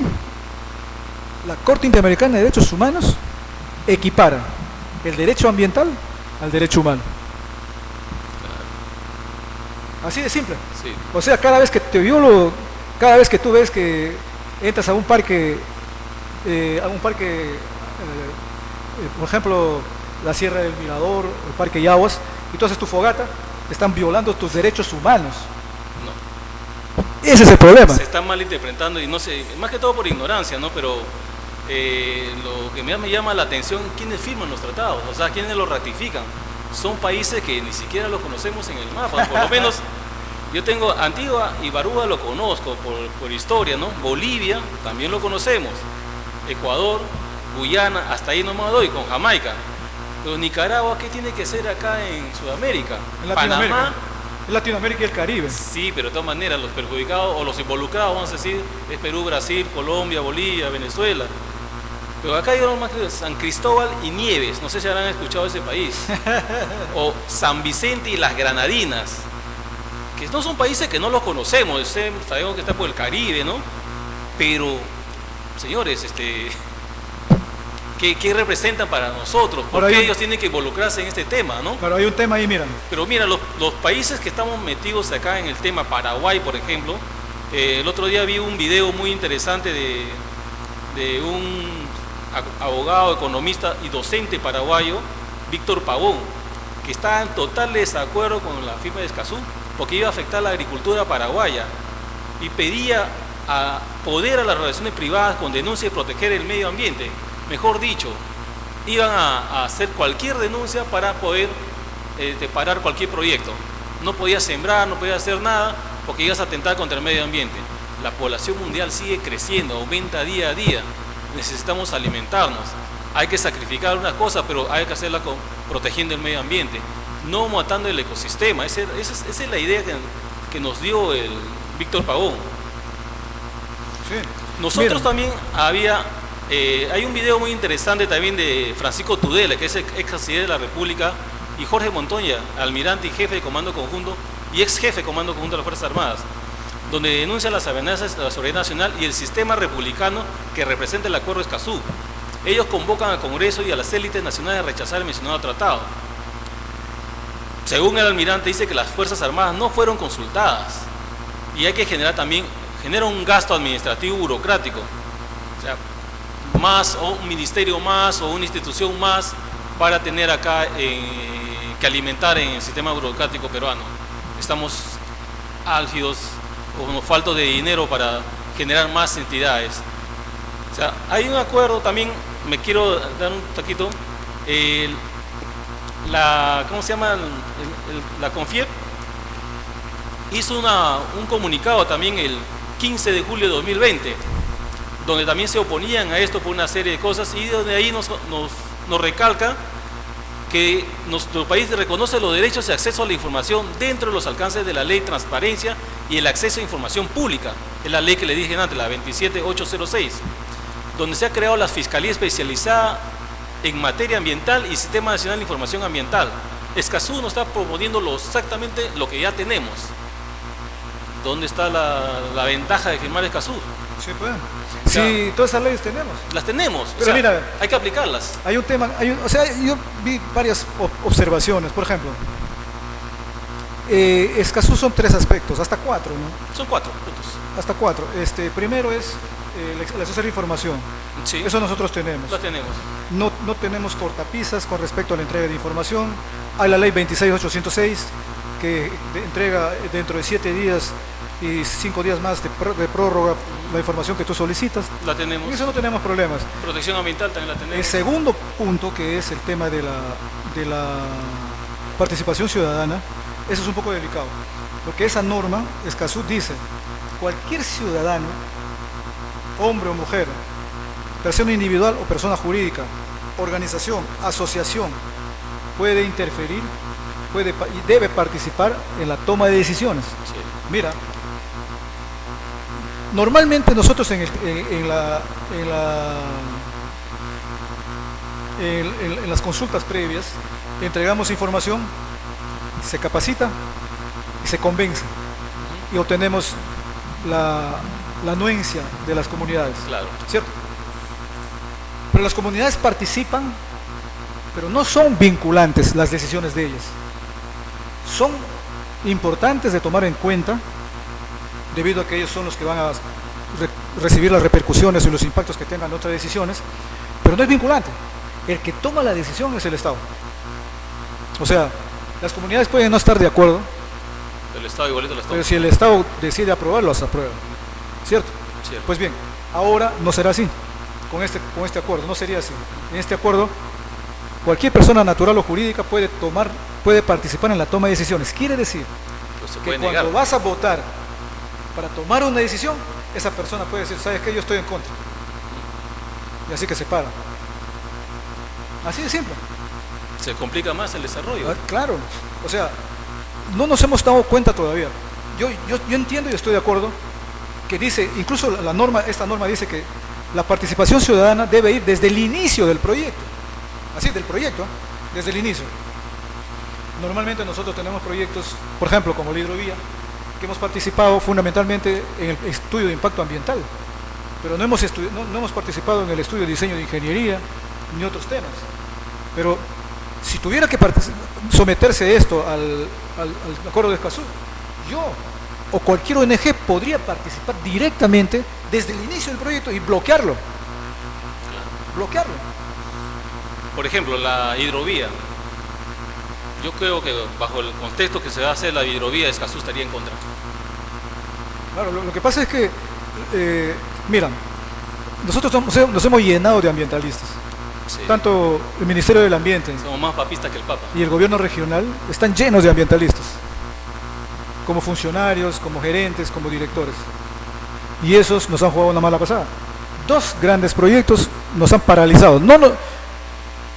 la Corte Interamericana de Derechos Humanos equipara el derecho ambiental al derecho humano. Así de simple. Sí. O sea, cada vez que tú ves que entras a un parque, por ejemplo, la Sierra del Mirador, el Parque Yaguas, y tú haces tu fogata, te están violando tus derechos humanos. No. Ese es el problema. Se está malinterpretando y no sé, más que todo por ignorancia, ¿no? Pero lo que me llama la atención, ¿quiénes firman los tratados? O sea, ¿quiénes los ratifican? Son países que ni siquiera los conocemos en el mapa, por lo menos yo tengo Antigua y Barbuda, lo conozco por historia, ¿no? Bolivia también lo conocemos, Ecuador, Guyana, hasta ahí no me doy, con Jamaica. Pero Nicaragua, ¿qué tiene que ser acá en Sudamérica? En Latinoamérica. Panamá, En Latinoamérica y el Caribe. sí, pero de todas maneras los perjudicados o los involucrados, vamos a decir, es Perú, Brasil, Colombia, Bolivia, Venezuela. Pero acá hay algo más que San Cristóbal y Nieves, no sé si habrán escuchado ese país. O San Vicente y las Granadinas, que no son países que no los conocemos, sabemos que está por el Caribe, ¿no? Pero, señores, ¿qué representan para nosotros? ¿Por Ahora qué hay un- ellos tienen que involucrarse en este tema, no? Pero hay un tema ahí, mira. Pero mira, los países que estamos metidos acá en el tema, Paraguay, por ejemplo, el otro día vi un video muy interesante de un abogado, economista y docente paraguayo, Víctor Pavón, que está en total desacuerdo con la firma de Escazú, porque iba a afectar la agricultura paraguaya y pedía poder a las relaciones privadas con denuncia y proteger el medio ambiente. Mejor dicho, iban a hacer cualquier denuncia para poder parar cualquier proyecto. No podía sembrar, no podía hacer nada porque ibas a atentar contra el medio ambiente. La población mundial sigue creciendo, aumenta día a día. Necesitamos alimentarnos. Hay que sacrificar unas cosas, pero hay que hacerla protegiendo el medio ambiente, no matando el ecosistema. Esa es la idea que nos dio el Víctor Pavón. Sí. Nosotros Mira. también hay un video muy interesante también de Francisco Tudela, que es el ex canciller de la República, y Jorge Montoya, almirante y jefe de Comando Conjunto, y ex jefe de Comando Conjunto de las Fuerzas Armadas, donde denuncia las amenazas de la seguridad nacional y el sistema republicano que representa el Acuerdo de Escazú. Ellos convocan al Congreso y a las élites nacionales a rechazar el mencionado tratado. Según el almirante, dice que las Fuerzas Armadas no fueron consultadas y hay que generar también, genera un gasto administrativo burocrático, o sea, más o un ministerio más o una institución más para tener acá que alimentar en el sistema burocrático peruano. Estamos álgidos o nos falta de dinero para generar más entidades. O sea, hay un acuerdo también, me quiero dar un taquito, ¿cómo se llama? La CONFIEP hizo un comunicado también el 15 de julio de 2020, donde también se oponían a esto por una serie de cosas, y donde ahí nos recalca que nuestro país reconoce los derechos de acceso a la información dentro de los alcances de la ley de transparencia y el acceso a información pública. Es la ley que le dije antes, la 27806, donde se ha creado la Fiscalía Especializada en Materia Ambiental y Sistema Nacional de Información Ambiental. Escazú nos está proponiendo exactamente lo que ya tenemos. ¿Dónde está la ventaja de firmar Escazú? Sí, pues. Sí, todas esas leyes tenemos. Las tenemos, pero o sea, mira, hay que aplicarlas. Hay un tema, o sea, yo vi varias observaciones. Por ejemplo, Escazú son 3 aspectos, hasta 4, ¿no? Son 4 puntos. Hasta 4. Primero es el acceso a la información. Sí. Eso nosotros tenemos. Lo tenemos. No tenemos cortapisas con respecto a la entrega de información. Hay la ley 26806 que entrega dentro de 7 días y 5 días más de prórroga la información que tú solicitas. La tenemos. En eso no tenemos problemas. Protección ambiental también la tenemos. El segundo punto, que es el tema de la participación ciudadana, eso es un poco delicado, porque esa norma, Escazú, dice: cualquier ciudadano, hombre o mujer, persona individual o persona jurídica, organización, asociación, puede interferir, y debe participar en la toma de decisiones. Sí. Mira, normalmente nosotros en las consultas previas entregamos información, se capacita y se convence, y obtenemos la anuencia de las comunidades. Claro. ¿Cierto? Pero las comunidades participan, pero no son vinculantes las decisiones de ellas. Son importantes de tomar en cuenta, debido a que ellos son los que van a recibir las repercusiones y los impactos que tengan otras decisiones, pero no es vinculante. El que toma la decisión es el Estado. O sea, las comunidades pueden no estar de acuerdo, El Estado igualito lo está. pero si el Estado decide aprobarlo, se aprueba. ¿Cierto? Cierto. Pues bien, ahora no será así. Con este acuerdo no sería así. En este acuerdo, cualquier persona natural o jurídica puede participar en la toma de decisiones. Quiere decir Pues se que puede cuando negar. vas a votar para tomar una decisión, esa persona puede decir: ¿sabes qué? Yo estoy en contra. Y así que se para. Así de simple. Se complica más el desarrollo. Claro. O sea, no nos hemos dado cuenta todavía. Yo entiendo y estoy de acuerdo que dice, incluso esta norma dice que la participación ciudadana debe ir desde el inicio del proyecto. Así, del proyecto, desde el inicio. Normalmente nosotros tenemos proyectos, por ejemplo, como la hidrovía, que hemos participado fundamentalmente en el estudio de impacto ambiental, pero no hemos participado en el estudio de diseño de ingeniería ni otros temas. Pero si tuviera que someterse esto al acuerdo de Escazú, yo o cualquier ONG podría participar directamente desde el inicio del proyecto y bloquearlo. Bloquearlo. Por ejemplo, la hidrovía. Yo creo que bajo el contexto que se va a hacer la hidrovía, Escazú estaría en contra. Claro, lo que pasa es que, mira, nosotros nos hemos llenado de ambientalistas. Sí. Tanto el Ministerio del Ambiente Somos más papistas que el Papa. y el gobierno regional están llenos de ambientalistas, como funcionarios, como gerentes, como directores. Y esos nos han jugado una mala pasada. 2 grandes proyectos nos han paralizado.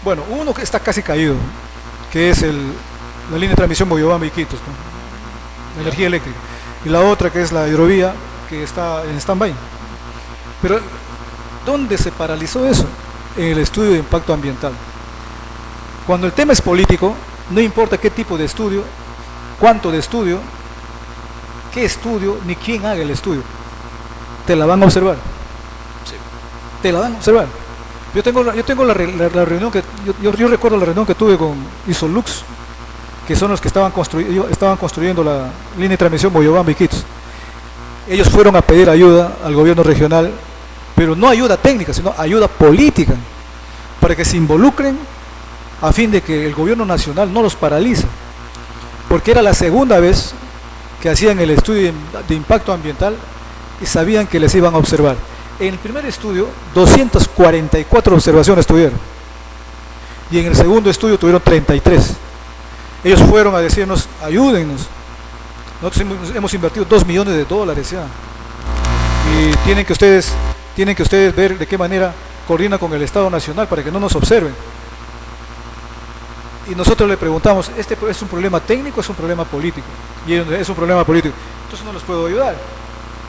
Bueno, uno que está casi caído, que es la línea de transmisión Moyobamba y Iquitos, ¿no? La energía eléctrica. Y la otra, que es la hidrovía, que está en stand-by. Pero, ¿dónde se paralizó eso? En el estudio de impacto ambiental. Cuando el tema es político, no importa qué tipo de estudio, cuánto de estudio, qué estudio, ni quién haga el estudio, te la van a observar. Sí. Te la van a observar. Yo tengo la reunión que, yo recuerdo la reunión que tuve con Isolux, que son los que estaban construyendo la línea de transmisión Moyobamba y Quito. Ellos fueron a pedir ayuda al gobierno regional, pero no ayuda técnica, sino ayuda política, para que se involucren a fin de que el gobierno nacional no los paralice, porque era la segunda vez que hacían el estudio de impacto ambiental y sabían que les iban a observar. En el primer estudio, 244 observaciones tuvieron, y en el segundo estudio tuvieron 33. Ellos fueron a decirnos, ayúdennos, nosotros hemos invertido $2 millones ya, y tienen que ustedes ver de qué manera coordinan con el Estado Nacional para que no nos observen. Y nosotros le preguntamos, ¿este es un problema técnico o es un problema político? Y es un problema político. Entonces no los puedo ayudar,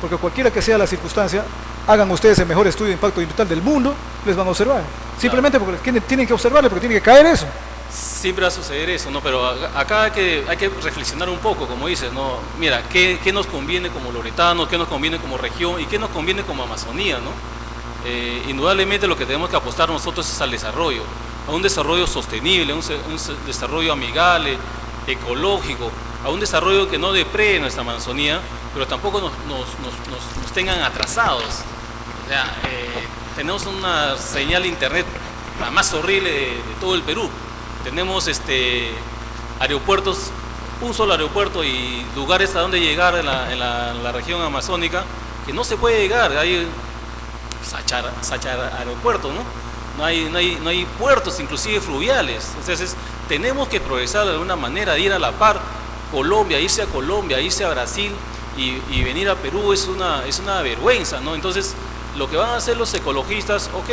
porque cualquiera que sea la circunstancia, hagan ustedes el mejor estudio de impacto ambiental del mundo, les van a observar. Simplemente porque tienen que observarle, porque tiene que caer eso. Siempre va a suceder eso, ¿no? Pero acá hay que reflexionar un poco, como dices, ¿no? Mira, ¿qué nos conviene como loretanos, qué nos conviene como región y qué nos conviene como Amazonía, ¿no? Indudablemente lo que tenemos que apostar nosotros es al desarrollo, a un desarrollo sostenible, a un desarrollo amigable, ecológico, a un desarrollo que no deprede nuestra Amazonía, pero tampoco nos tengan atrasados. O sea, tenemos una señal de internet la más horrible de todo el Perú. Tenemos aeropuertos, un solo aeropuerto y lugares a donde llegar en la región amazónica que no se puede llegar. Hay Sachar aeropuerto, ¿no? No hay puertos inclusive fluviales. Entonces tenemos que progresar de alguna manera, de ir a la par. Colombia, irse a Brasil y venir a Perú es una vergüenza, ¿no? Entonces lo que van a hacer los ecologistas, ok,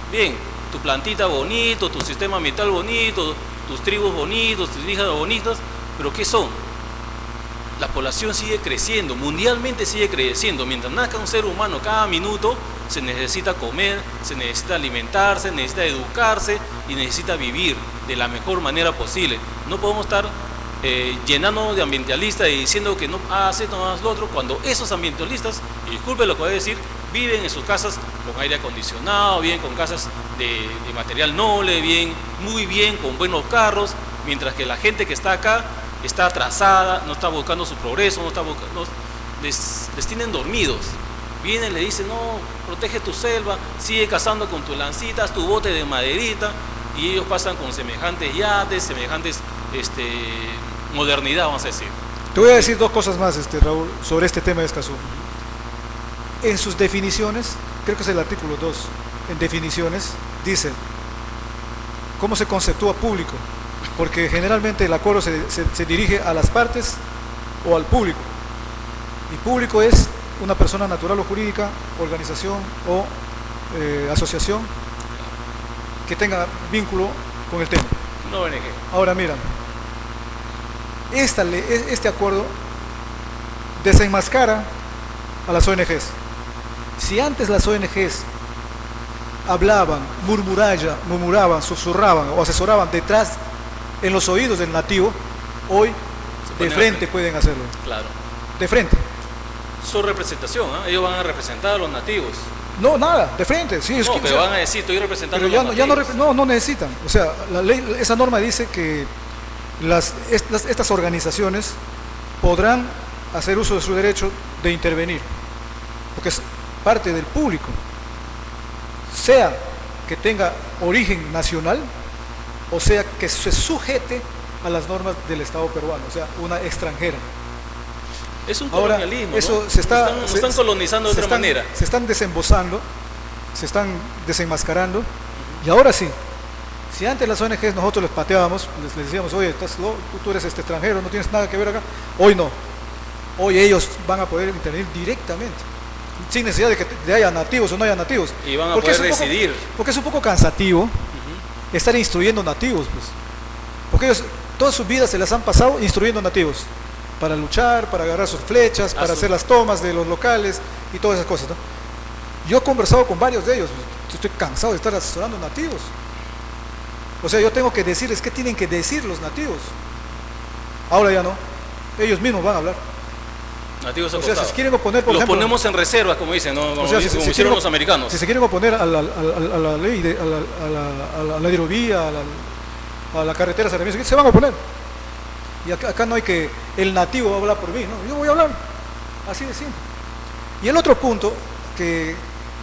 bien, tu plantita bonito, tu sistema ambiental bonito, tus tribus bonitos, tus hijas bonitas, pero ¿qué son? La población sigue creciendo, mundialmente sigue creciendo. Mientras nazca un ser humano cada minuto, se necesita comer, se necesita alimentarse, necesita educarse y necesita vivir de la mejor manera posible. No podemos estar llenándonos de ambientalistas y diciendo que no hace esto, no hace lo otro, cuando esos ambientalistas, y disculpe lo que voy a decir, viven en sus casas con aire acondicionado, bien con casas de material noble, muy bien, con buenos carros, mientras que la gente que está acá está atrasada, no está buscando su progreso, les tienen dormidos. Vienen, le dicen, no, protege tu selva, sigue cazando con tus lancitas, tu bote de maderita, y ellos pasan con semejantes yates, semejantes modernidad, vamos a decir. Te voy a decir dos cosas más, Raúl, sobre este tema de Escazú. En sus definiciones, creo que es el artículo 2, en definiciones, dice cómo se conceptúa público, porque generalmente el acuerdo se dirige a las partes o al público, y público es una persona natural o jurídica, organización o asociación que tenga vínculo con el tema. No ONG. Ahora mira, este acuerdo desenmascara a las ONGs. Si antes las ONGs hablaban, murmuraban, susurraban o asesoraban detrás, en los oídos del nativo, hoy de frente pueden hacerlo. Claro. De frente. Su representación, ¿eh? Ellos van a representar a los nativos. No, nada, de frente. Sí, no, pero van a decir, estoy representando a los nativos. No necesitan. O sea, la ley, esa norma dice que estas organizaciones podrán hacer uso de su derecho de intervenir, porque es parte del público, sea que tenga origen nacional o sea que se sujete a las normas del Estado peruano, o sea, una extranjera. Es un colonialismo. Ahora, eso ¿no? Nos están colonizando de otra manera. Se están desembosando, se están desenmascarando, y ahora sí. Si antes las ONGs nosotros les pateábamos, les decíamos, oye, tú eres extranjero, no tienes nada que ver acá. Hoy no. Hoy ellos van a poder intervenir directamente, sin necesidad de que haya nativos o no haya nativos. Y van a poder decidir. Porque es un poco cansativo estar instruyendo nativos, pues. Porque ellos todas sus vidas se las han pasado instruyendo nativos, para luchar, para agarrar sus flechas, para hacer las tomas de los locales y todas esas cosas, ¿no? Yo he conversado con varios de ellos, estoy cansado de estar asesorando nativos. O sea, yo tengo que decirles qué tienen que decir los nativos. Ahora ya no, ellos mismos van a hablar. Nativos O sea, si acostados. se quieren oponer, por Los ejemplo, ponemos en reserva, como dicen, ¿no? Como, o sea, si como se hicieron quieren, los americanos. si se quieren oponer a la ley, a la hidrovía, a la carretera Sarmiento, se van a oponer. Y acá no hay que el nativo va a hablar por mí, no, yo voy a hablar, así de simple. Y el otro punto que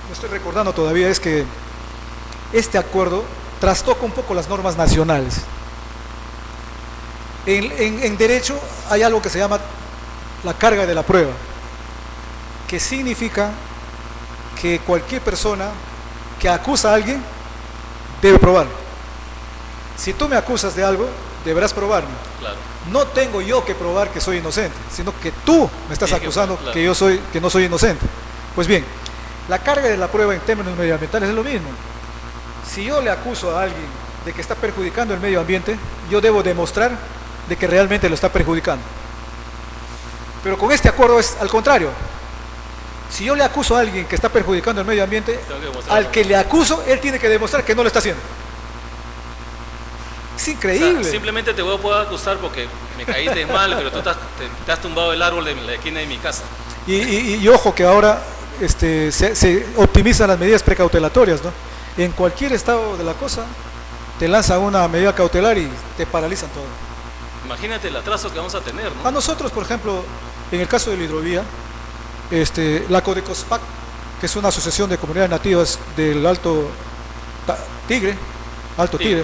me estoy recordando todavía es que este acuerdo trastoca un poco las normas nacionales. En derecho hay algo que se llama la carga de la prueba, que significa que cualquier persona que acusa a alguien debe probar. Si tú me acusas de algo, deberás probarme. Claro. No tengo yo que probar que soy inocente, sino que tú me estás acusando claro. que no soy inocente. Pues bien, la carga de la prueba en términos medioambientales es lo mismo. Si yo le acuso a alguien de que está perjudicando el medio ambiente, yo debo demostrar de que realmente lo está perjudicando. Pero con este acuerdo es al contrario. Si yo le acuso a alguien que está perjudicando el medio ambiente, al que le acuso, él tiene que demostrar que no lo está haciendo. Es increíble. O sea, simplemente te voy a poder acusar porque me caíste mal, pero tú te has tumbado el árbol de la esquina de mi casa. Y ojo que ahora se optimizan las medidas precautelatorias, ¿no? En cualquier estado de la cosa te lanzan una medida cautelar y te paralizan todo. Imagínate el atraso que vamos a tener, ¿no? A nosotros, por ejemplo, en el caso de la hidrovía, la Codecospac, que es una asociación de comunidades nativas del Alto Tigre, Sí.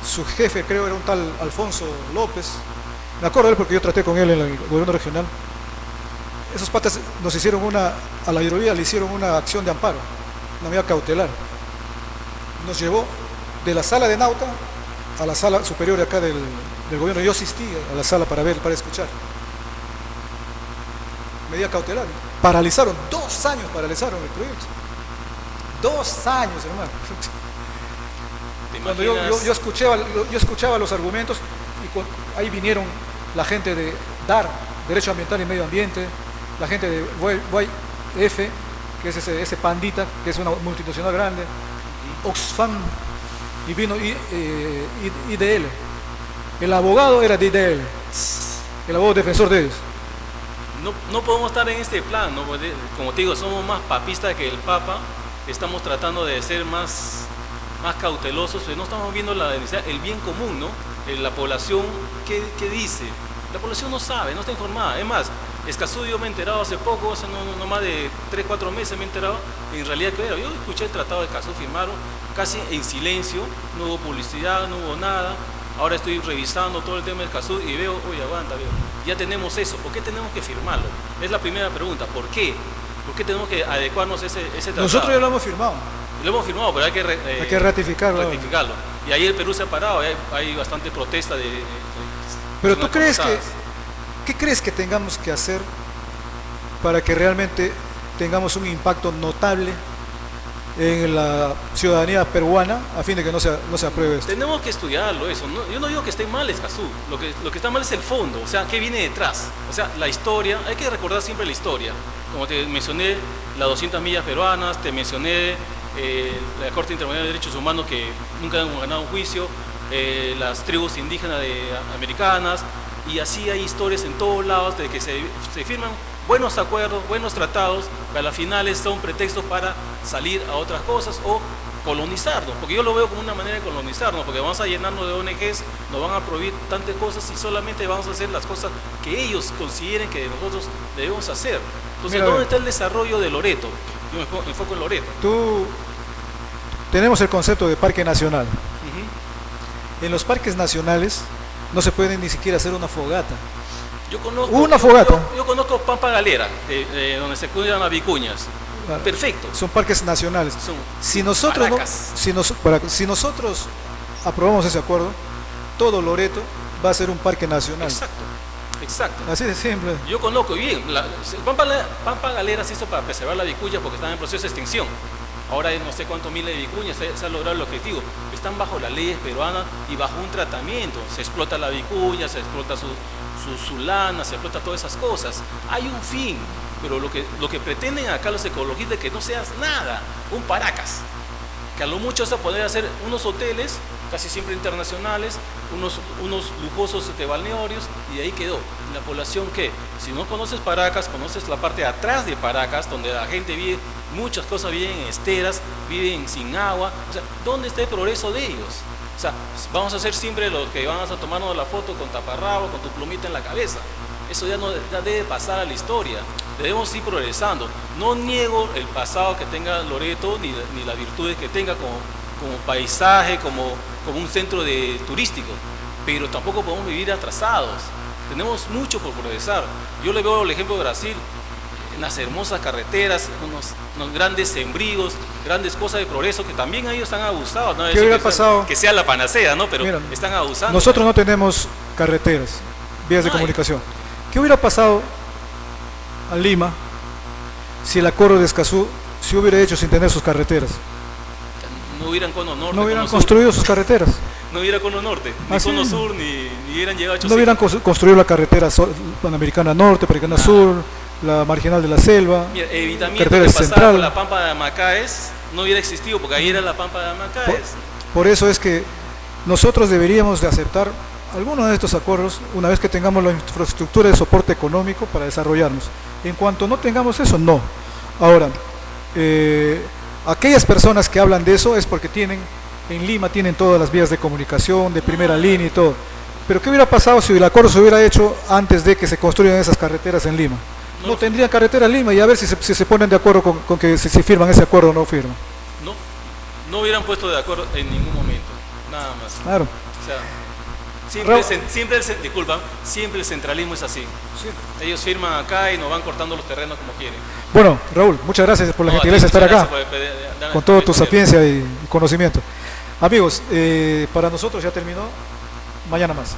su jefe creo era un tal Alfonso López, me acuerdo de él porque yo traté con él en el gobierno regional. Esos patas nos hicieron a la hidrovía le hicieron una acción de amparo, una medida cautelar. Nos llevó de la sala de Nauta a la sala superior de acá del gobierno. Yo asistí a la sala para escuchar. Medida cautelar. Paralizaron, 2 años paralizaron el proyecto. 2 años, hermano. Cuando yo escuchaba los argumentos y ahí vinieron la gente de DAR, Derecho Ambiental y Medio Ambiente, la gente de YF, que es ese pandita, que es una multinacional grande, Oxfam, y vino IDL. El abogado era de IDL, el abogado defensor de ellos. No podemos estar en este plan, ¿no? Como te digo, somos más papistas que el Papa, estamos tratando de ser más cautelosos, no estamos viendo el bien común, ¿no? La población, ¿qué dice? La población no sabe, no está informada. Es más, Escazú yo me he enterado hace poco, hace no más de 3-4 meses me he enterado, en realidad que era. Yo escuché el tratado de Escazú, firmaron casi en silencio, no hubo publicidad, no hubo nada. Ahora estoy revisando todo el tema de Escazú y veo, oye, aguanta, ya tenemos eso, ¿por qué tenemos que firmarlo? Es la primera pregunta, ¿por qué? ¿Por qué tenemos que adecuarnos a ese tratado? Nosotros ya lo hemos firmado. Lo hemos firmado, pero hay que ratificarlo. Y ahí el Perú se ha parado, hay bastante protesta de pero tú crees ¿qué crees que tengamos que hacer para que realmente tengamos un impacto notable en la ciudadanía peruana a fin de que no se apruebe esto? Tenemos que estudiarlo eso. Yo no digo que esté mal Escazú, lo que está mal es el fondo, o sea, ¿qué viene detrás? O sea, la historia, hay que recordar siempre la historia. Como te mencioné, las 200 millas peruanas, te mencioné la Corte Interamericana de Derechos Humanos que nunca han ganado un juicio, las tribus indígenas americanas, y así hay historias en todos lados de que se firman buenos acuerdos, buenos tratados, que a las finales son pretextos para salir a otras cosas o colonizarnos, porque yo lo veo como una manera de colonizarnos, porque vamos a llenarnos de ONGs, nos van a prohibir tantas cosas y solamente vamos a hacer las cosas que ellos consideren que nosotros debemos hacer. Entonces, ¿dónde está el desarrollo de Loreto? Yo me enfoco en Loreto. Tenemos el concepto de parque nacional. En los parques nacionales no se puede ni siquiera hacer una fogata. Yo conozco, una fogata. Yo conozco Pampa Galera, donde se cuidan las vicuñas. Claro. Perfecto. Son parques nacionales. Si nosotros aprobamos ese acuerdo, todo Loreto va a ser un parque nacional. Exacto. Así de simple. Yo conozco bien. Pampa Galera se hizo para preservar la vicuña porque están en proceso de extinción. Ahora hay no sé cuántos miles de vicuñas, se ha logrado el objetivo. Están bajo las leyes peruanas y bajo un tratamiento. Se explota la vicuña, se explota su lana, se explota todas esas cosas. Hay un fin, pero lo que pretenden acá los ecologistas es que no seas nada, un paracas. que a lo mucho se poder hacer unos hoteles, casi siempre internacionales, unos lujosos balnearios, y ahí quedó. La población que, si no conoces Paracas, conoces la parte de atrás de Paracas, donde la gente vive, muchas cosas viven en esteras, viven sin agua. O sea, ¿dónde está el progreso de ellos? O sea, vamos a ser siempre los que van a tomarnos la foto con taparrabo, con tu plumita en la cabeza. Eso ya debe pasar a la historia. Debemos ir progresando. No niego el pasado que tenga Loreto, ni las virtudes que tenga como paisaje, como un centro turístico, pero tampoco podemos vivir atrasados. Tenemos mucho por progresar. Yo le veo el ejemplo de Brasil, en las hermosas carreteras, unos grandes sembríos, grandes cosas de progreso que también ellos están abusados. No ¿Qué hubiera pasado? Que sea la panacea, ¿no? Pero mira, están abusando. Nosotros no tenemos carreteras, vías de comunicación. ¿Qué hubiera pasado a Lima si el acuerdo de Escazú se hubiera hecho sin tener sus carreteras? No hubieran cono norte, no hubieran construido sus carreteras. No hubiera cono norte, ni cono sur, ni hubieran llegado a 800. No hubieran construido la carretera Panamericana Norte, Panamericana Sur, la Marginal de la Selva, mira, evitamiento que pasara por la Pampa de Macaes no hubiera existido, porque ahí era la Pampa de Macaes. Por eso es que nosotros deberíamos de aceptar algunos de estos acuerdos una vez que tengamos la infraestructura de soporte económico para desarrollarnos. En cuanto no tengamos eso, no. Ahora, aquellas personas que hablan de eso es porque en Lima tienen todas las vías de comunicación, de primera línea y todo. Pero ¿qué hubiera pasado si el acuerdo se hubiera hecho antes de que se construyan esas carreteras en Lima? No tendrían carretera en Lima, y a ver si se ponen de acuerdo con que si firman ese acuerdo o no firman. No hubieran puesto de acuerdo en ningún momento, nada más. Claro. O sea, siempre el centralismo es así. Sí. Ellos firman acá y nos van cortando los terrenos como quieren. Bueno, Raúl, muchas gracias por la gentileza de estar acá, con toda tu sapiencia y conocimiento. Amigos, para nosotros ya terminó, mañana más.